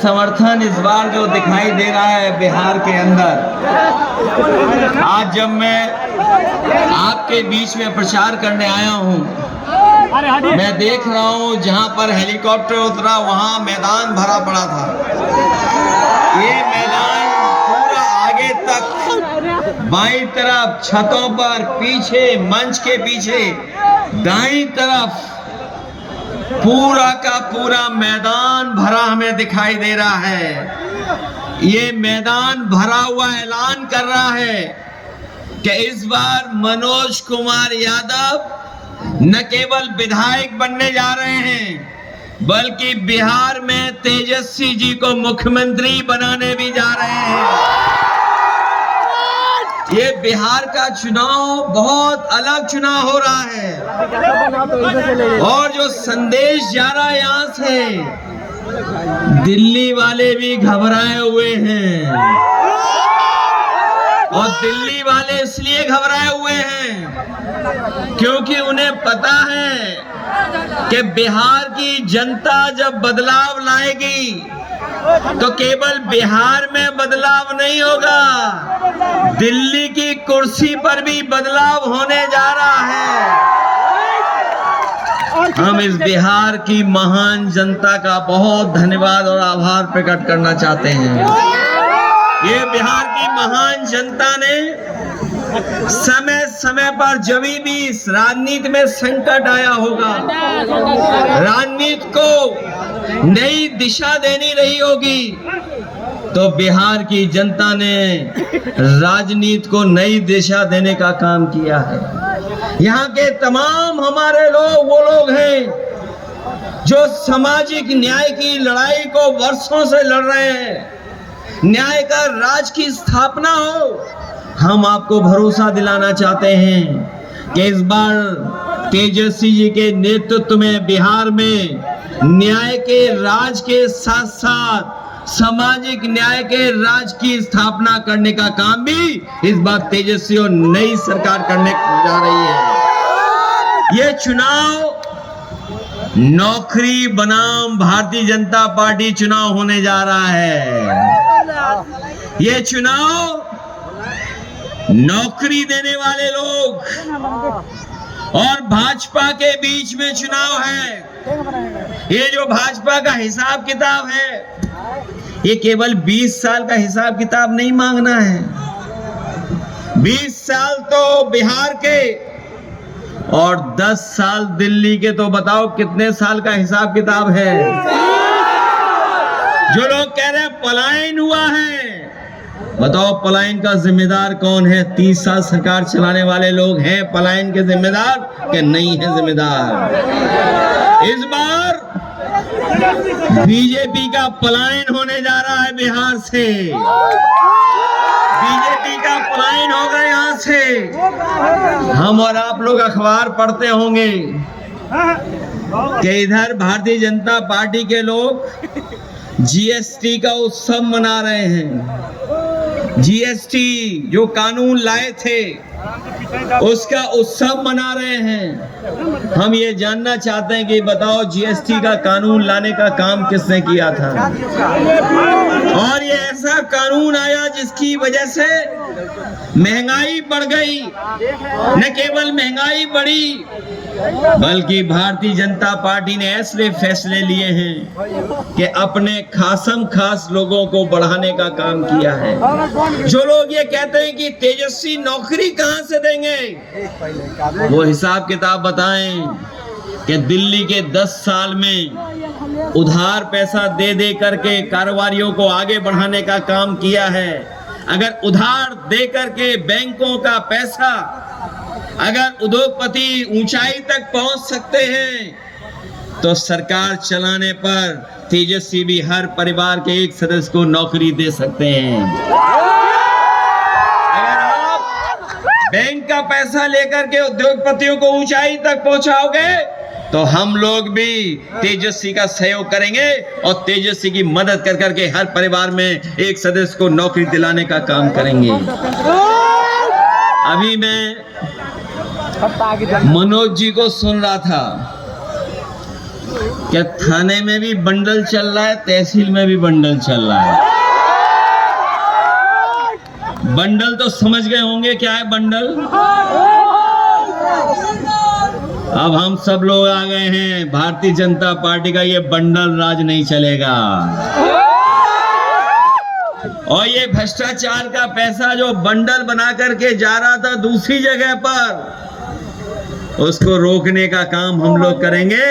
समर्थन इस बार जो दिखाई दे रहा है बिहार के अंदर, आज जब मैं आपके बीच में प्रचार करने आया हूँ, मैं देख रहा हूँ जहाँ पर हेलीकॉप्टर उतरा वहाँ मैदान भरा पड़ा था। ये मैदान पूरा आगे तक, बाईं तरफ छतों पर, पीछे मंच के पीछे, दाईं तरफ पूरा का पूरा मैदान भरा हमें दिखाई दे रहा है। ये मैदान भरा हुआ ऐलान कर रहा है कि इस बार मनोज कुमार यादव न केवल विधायक बनने जा रहे हैं, बल्कि बिहार में तेजस्वी जी को मुख्यमंत्री बनाने भी जा रहे हैं। ये बिहार का चुनाव बहुत अलग चुनाव हो रहा है और जो संदेश जा रहा है यहाँ से, दिल्ली वाले भी घबराए हुए हैं। और दिल्ली वाले इसलिए घबराए हुए हैं क्योंकि उन्हें पता है कि बिहार की जनता जब बदलाव लाएगी तो केवल बिहार में बदलाव नहीं होगा, दिल्ली की कुर्सी पर भी बदलाव होने जा रहा है। हम इस बिहार की महान जनता का बहुत धन्यवाद और आभार प्रकट करना चाहते हैं। ये बिहार की महान जनता ने समय समय पर जब भी इस राजनीति में संकट आया होगा, राजनीति को नई दिशा देनी रही होगी, तो बिहार की जनता ने राजनीति को नई दिशा देने का काम किया है। यहाँ के तमाम हमारे लोग वो लोग हैं जो सामाजिक न्याय की लड़ाई को वर्षों से लड़ रहे हैं। न्याय का राज की स्थापना हो। हम आपको भरोसा दिलाना चाहते हैं कि इस बार तेजस्वी जी के नेतृत्व में बिहार में न्याय के राज के साथ साथ सामाजिक न्याय के राज की स्थापना करने का काम भी इस बार तेजस्वी और नई सरकार करने जा रही है। ये चुनाव नौकरी बनाम भारतीय जनता पार्टी चुनाव होने जा रहा है। ये चुनाव नौकरी देने वाले लोग और भाजपा के बीच में चुनाव है। ये जो भाजपा का हिसाब किताब है, ये केवल 20 साल का हिसाब किताब नहीं मांगना है। 20 साल तो बिहार के और 10 साल दिल्ली के, तो बताओ कितने साल का हिसाब किताब है। जो लोग कह रहे हैं पलायन हुआ है, बताओ पलायन का जिम्मेदार कौन है? 30 साल सरकार चलाने वाले लोग हैं पलायन के जिम्मेदार कि नहीं है जिम्मेदार? इस बार बीजेपी का पलायन होने जा रहा है बिहार से। बीजेपी का पलायन होगा यहाँ से। हम और आप लोग अखबार पढ़ते होंगे कि इधर भारतीय जनता पार्टी के लोग जीएसटी का उत्सव मना रहे हैं। जीएसटी जो कानून लाए थे उसका उत्सव मना रहे हैं। हम ये जानना चाहते हैं कि बताओ जीएसटी का कानून लाने का काम किसने किया था? और ये ऐसा कानून आया जिसकी वजह से महंगाई बढ़ गई। न केवल महंगाई बढ़ी, बल्कि भारतीय जनता पार्टी ने ऐसे फैसले लिए हैं कि अपने खासम खास लोगों को बढ़ाने का काम किया है। जो लोग ये कहते हैं कि तेजस्वी नौकरी कहां से देंगे, वो हिसाब किताब बताएं कि दिल्ली के 10 साल में उधार पैसा दे दे करके कारोबारियों को आगे बढ़ाने का काम किया है। अगर उधार दे करके बैंकों का पैसा, अगर उद्योगपति ऊंचाई तक पहुंच सकते हैं, तो सरकार चलाने पर तेजस्वी भी हर परिवार के एक सदस्य को नौकरी दे सकते हैं। अगर आप बैंक का पैसा लेकर के उद्योगपतियों को ऊंचाई तक पहुंचाओगे, तो हम लोग भी तेजस्वी का सहयोग करेंगे और तेजस्वी की मदद कर करके हर परिवार में एक सदस्य को नौकरी दिलाने का काम करेंगे। अभी मैं मनोज जी को सुन रहा था, क्या थाने में भी बंडल चल रहा है, तहसील में भी बंडल चल रहा है। बंडल तो समझ गए होंगे क्या है बंडल। अब हम सब लोग आ गए हैं, भारतीय जनता पार्टी का ये बंडल राज नहीं चलेगा। और ये भ्रष्टाचार का पैसा जो बंडल बना करके जा रहा था दूसरी जगह पर, उसको रोकने का काम हम लोग करेंगे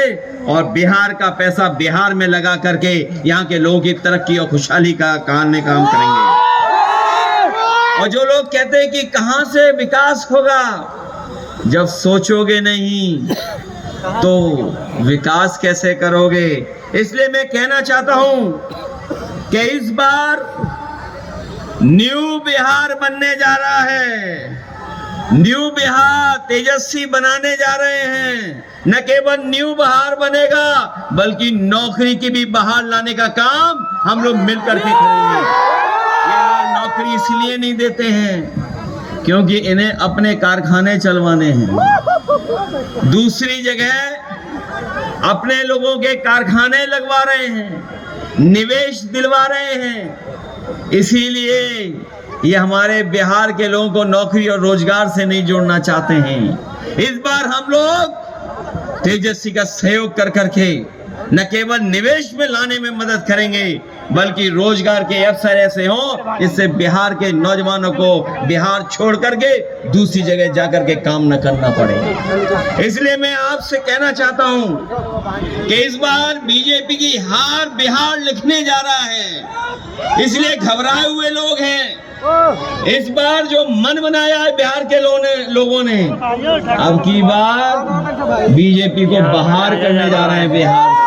और बिहार का पैसा बिहार में लगा करके यहाँ के लोगों की तरक्की और खुशहाली का काम करेंगे। और जो लोग कहते हैं कि कहां से विकास होगा, जब सोचोगे नहीं तो विकास कैसे करोगे। इसलिए मैं कहना चाहता हूं कि इस बार न्यू बिहार बनने जा रहा है। न्यू बिहार तेजस्वी बनाने जा रहे हैं। न केवल न्यू बिहार बनेगा बल्कि नौकरी की भी बहार लाने का काम हम लोग मिलकर के करेंगे। ये नौकरी इसलिए नहीं देते हैं क्योंकि इन्हें अपने कारखाने चलवाने हैं। दूसरी जगह अपने लोगों के कारखाने लगवा रहे हैं, निवेश दिलवा रहे हैं। इसीलिए ये हमारे बिहार के लोगों को नौकरी और रोजगार से नहीं जोड़ना चाहते हैं। इस बार हम लोग तेजस्वी का सहयोग कर करके न केवल निवेश में लाने में मदद करेंगे बल्कि रोजगार के अवसर ऐसे हों इससे बिहार के नौजवानों को बिहार छोड़ करके दूसरी जगह जाकर के काम न करना पड़े। इसलिए मैं आपसे कहना चाहता हूं कि इस बार बीजेपी की हार बिहार लिखने जा रहा है। इसलिए घबराए हुए लोग हैं। इस बार जो मन बनाया है बिहार के लोगों ने अब की बार बीजेपी को बाहर करने जा रहे हैं बिहार से।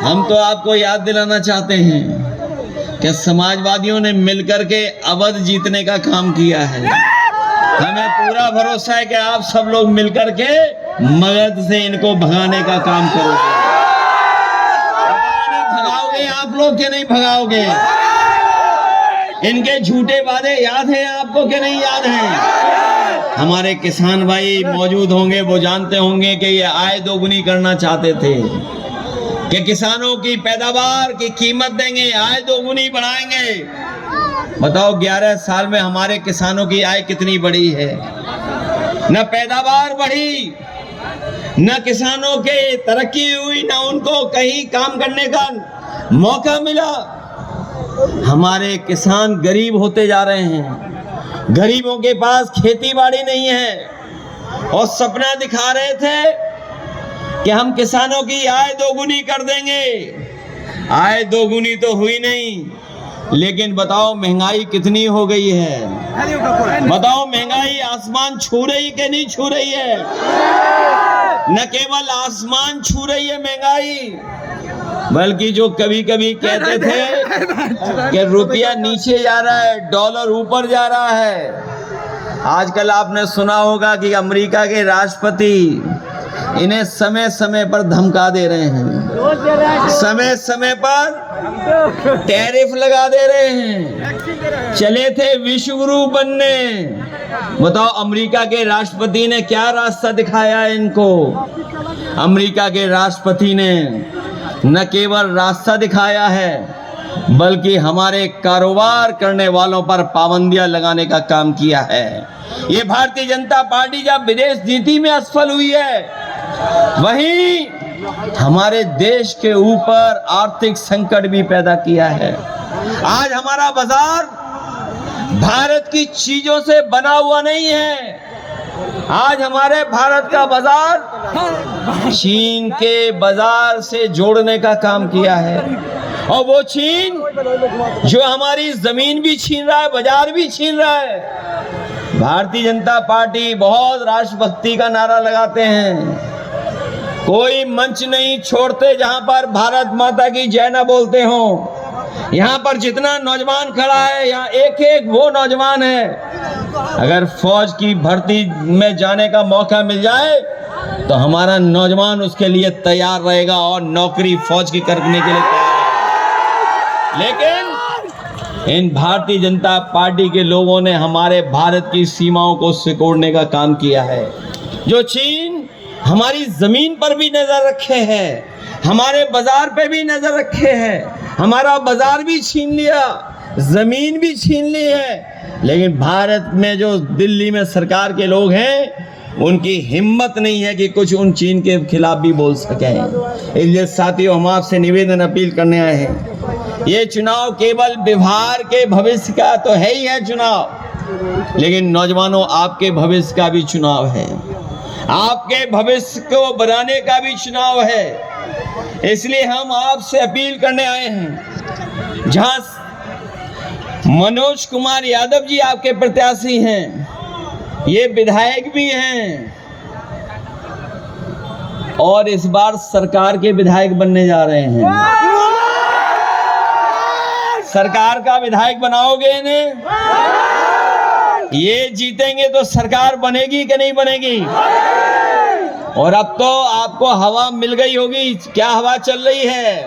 हम तो आपको याद दिलाना चाहते हैं कि समाजवादियों ने मिलकर के अवध जीतने का काम किया है। हमें पूरा भरोसा है कि आप सब लोग मिलकर के मगध से इनको भगाने का काम करोगे। भगाओगे आप लोग के नहीं भगाओगे। इनके झूठे वादे याद हैं आपको कि नहीं याद हैं। हमारे किसान भाई मौजूद होंगे, वो जानते होंगे कि ये आय दोगुनी करना चाहते थे कि किसानों की पैदावार की कीमत देंगे, आय दोगुनी बढ़ाएंगे। बताओ 11 साल में हमारे किसानों की आय कितनी बढ़ी है। न पैदावार बढ़ी, न किसानों के तरक्की हुई, न उनको कहीं काम करने का मौका मिला। हमारे किसान गरीब होते जा रहे हैं। गरीबों के पास खेती बाड़ी नहीं है और सपना दिखा रहे थे कि हम किसानों की आय दोगुनी कर देंगे। आय दोगुनी तो हुई नहीं, लेकिन बताओ महंगाई कितनी हो गई है। बताओ महंगाई आसमान छू रही कि नहीं छू रही है। न केवल आसमान छू रही है महंगाई, बल्कि जो कभी कभी कहते थे कि रुपया नीचे जा रहा है, डॉलर ऊपर जा रहा है। आजकल आपने सुना होगा कि अमेरिका के राष्ट्रपति इन्हें समय समय पर धमका दे रहे हैं, समय समय पर टैरिफ लगा दे रहे हैं। चले थे विश्वगुरु बनने। बताओ अमेरिका के राष्ट्रपति ने क्या रास्ता दिखाया है इनको। अमेरिका के राष्ट्रपति ने न केवल रास्ता दिखाया है बल्कि हमारे कारोबार करने वालों पर पाबंदियां लगाने का काम किया है। ये भारतीय जनता पार्टी जब विदेश नीति में असफल हुई है, वहीं हमारे देश के ऊपर आर्थिक संकट भी पैदा किया है। आज हमारा बाजार भारत की चीजों से बना हुआ नहीं है। आज हमारे भारत का बाजार चीन के बाजार से जोड़ने का काम किया है। और वो चीन जो हमारी जमीन भी छीन रहा है, बाजार भी छीन रहा है। भारतीय जनता पार्टी बहुत राष्ट्रभक्ति का नारा लगाते हैं, कोई मंच नहीं छोड़ते जहां पर भारत माता की जय न बोलते हो। यहाँ पर जितना नौजवान खड़ा है, यहाँ एक एक वो नौजवान है। अगर फौज की भर्ती में जाने का मौका मिल जाए तो हमारा नौजवान उसके लिए तैयार रहेगा और नौकरी फौज की करने के लिए तैयार है। लेकिन इन भारतीय जनता पार्टी के लोगों ने हमारे भारत की सीमाओं को सिकोड़ने का काम किया है। जो चीन हमारी जमीन पर भी नजर रखे हैं, हमारे बाजार पे भी नजर रखे हैं, हमारा बाजार भी छीन लिया, जमीन भी छीन ली है। लेकिन भारत में जो दिल्ली में सरकार के लोग हैं, उनकी हिम्मत नहीं है कि कुछ उन चीन के खिलाफ भी बोल सकें। इसलिए साथियों, हम आपसे निवेदन अपील करने आए हैं। ये चुनाव केवल बिहार के भविष्य का तो है ही है चुनाव, लेकिन नौजवानों, आपके भविष्य का भी चुनाव है, आपके भविष्य को बनाने का भी चुनाव है। इसलिए हम आपसे अपील करने आए हैं। जहां मनोज कुमार यादव जी आपके प्रत्याशी हैं, ये विधायक भी हैं और इस बार सरकार के विधायक बनने जा रहे हैं। सरकार का विधायक बनाओगे इन्हें? ये जीतेंगे तो सरकार बनेगी कि नहीं बनेगी? और अब तो आपको हवा मिल गई होगी। क्या हवा चल रही है?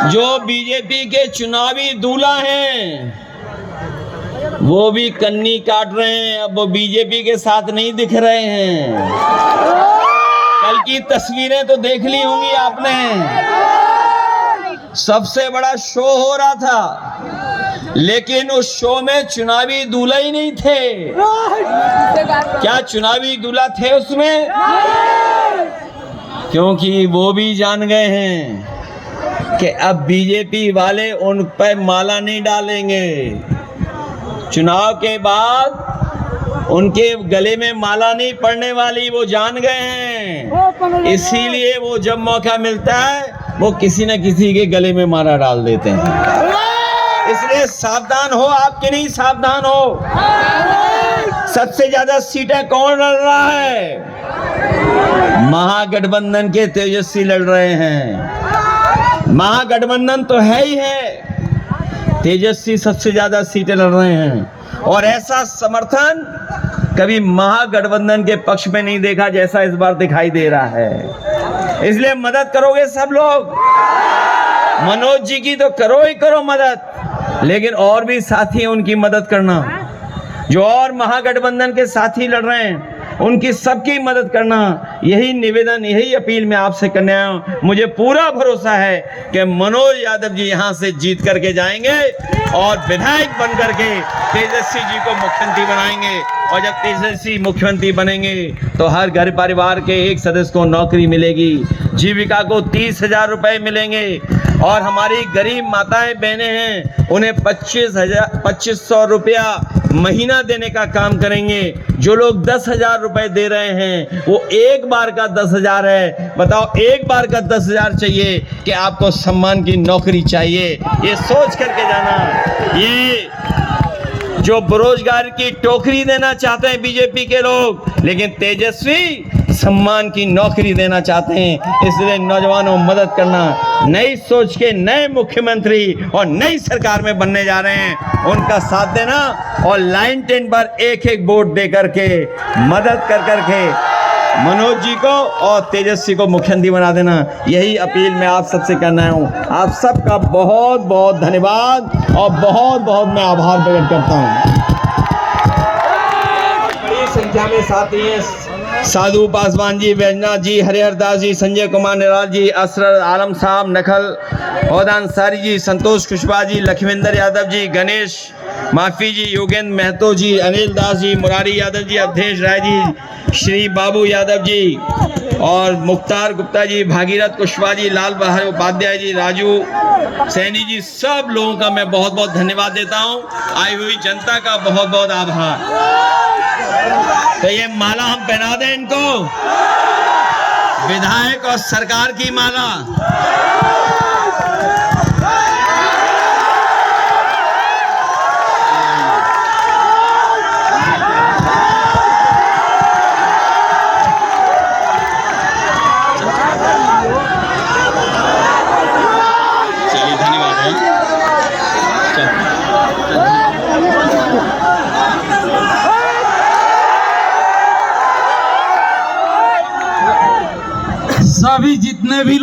जो बीजेपी के चुनावी दूल्हा हैं, वो भी कन्नी काट रहे हैं। अब वो बीजेपी के साथ नहीं दिख रहे हैं। कल की तस्वीरें तो देख ली होंगी आपने। सबसे बड़ा शो हो रहा था, लेकिन उस शो में चुनावी दूल्हा ही नहीं थे। क्या चुनावी दूल्हा थे उसमें? क्योंकि वो भी जान गए हैं कि अब बीजेपी वाले उन पर माला नहीं डालेंगे। चुनाव के बाद उनके गले में माला नहीं पड़ने वाली, वो जान गए हैं। इसीलिए वो जब मौका मिलता है, वो किसी न किसी के गले में माला डाल देते हैं। इसलिए सावधान हो, आपके नहीं सावधान हो। सबसे ज्यादा सीटें कौन लड़ रहा है? महागठबंधन के तेजस्वी लड़ रहे हैं। महागठबंधन तो है ही है, तेजस्वी सबसे ज्यादा सीटें लड़ रहे हैं। और ऐसा समर्थन कभी महागठबंधन के पक्ष में नहीं देखा जैसा इस बार दिखाई दे रहा है। इसलिए मदद करोगे सब लोग। मनोज जी की तो करो ही करो मदद, लेकिन और भी साथी उनकी मदद करना। जो और महागठबंधन के साथी लड़ रहे हैं, उनकी सबकी मदद करना। यही निवेदन, यही अपील मैं आपसे करने आया हूं। मुझे पूरा भरोसा है कि मनोज यादव जी यहां से जीत करके जाएंगे और विधायक बन करके तेजस्वी जी को मुख्यमंत्री बनाएंगे। और जब तेजस्वी मुख्यमंत्री बनेंगे तो हर घर परिवार के एक सदस्य को नौकरी मिलेगी, जीविका को 30,000 रुपए मिलेंगे। और हमारी गरीब माताएं बहनें हैं, उन्हें 2500 रुपया महीना देने का काम करेंगे। जो लोग 10,000 रुपए दे रहे हैं, वो एक बार का 10,000 है। बताओ, एक बार का 10,000 चाहिए कि आपको सम्मान की नौकरी चाहिए? ये सोच करके जाना। ये जो बेरोजगार की टोकरी देना चाहते हैं बीजेपी के लोग, लेकिन तेजस्वी सम्मान की नौकरी देना चाहते हैं। इसलिए नौजवानों, मदद करना। नई सोच के नए मुख्यमंत्री और नई सरकार में बनने जा रहे हैं, उनका साथ देना और लाइन 10 पर एक एक वोट दे करके मदद कर करके मनोज जी को और तेजस्वी को मुख्यमंत्री बना देना। यही अपील मैं आप सबसे करना हूँ। आप सबका बहुत बहुत धन्यवाद और बहुत बहुत मैं आभार प्रकट करता हूँ। बड़ी संख्या में साथी हैं, साधु पासवान जी, वैजनाथ जी, हरिहर दास जी, संजय कुमार निराल जी, असरर आलम साहब, नखल औदान सारी जी, संतोष कुशवाहा जी, लखविंदर यादव जी, गणेश माफी जी, योगेंद्र महतो जी, अनिल दास जी, मुरारी यादव जी, अवधेश राय जी, श्री बाबू यादव जी और मुख्तार गुप्ता जी, भागीरथ कुशवाहा जी, लाल बहादुर उपाध्याय जी, राजू सैनी जी, सब लोगों का मैं बहुत बहुत धन्यवाद देता हूं। आई हुई जनता का बहुत बहुत आभार। तो ये माला हम पहना दें इनको, विधायक और सरकार की माला। चलिए, धन्यवाद है। सभी जितने भी